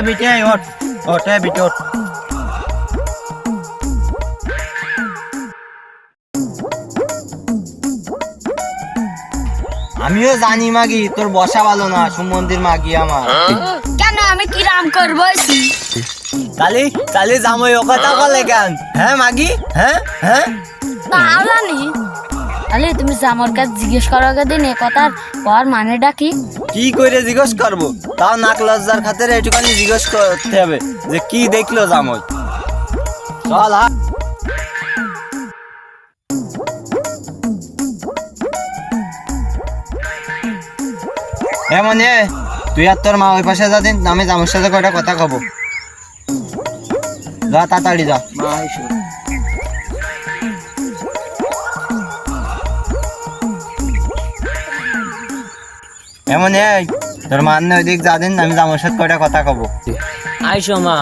বিটে ওঠ ওঠ বিটে ওঠ। আমিও জানি মাগি তোর বসা ভালো না, সুমন্দির মাগি আমার। কেন আমি কি রাম করবো? তালি তালি জামাই ও কথা বলে কেন? হ্যাঁ মাগি, হ্যাঁ হ্যাঁ তাহলে তাহলে তুমি জামর কাছে জিজ্ঞেস করো দিন এ কথার পর মানেটা কি? কি করে জিজ্ঞেস করবো? তাও নাক লজ্জার খাতিরে একটুখানি জিজ্ঞেস করতে হবে যে কি দেখলো জামাই। চল হা। এমন তুই আর তোর মা ওই পাশে যা দিন, আমি জামার সাথে কয়টা কথা কব। যা তাড়াতাড়ি যা। এমন তোর মা ওই দিক যা দিন, আমি জামার সাথে কয়টা কথা কব। আইসো মা।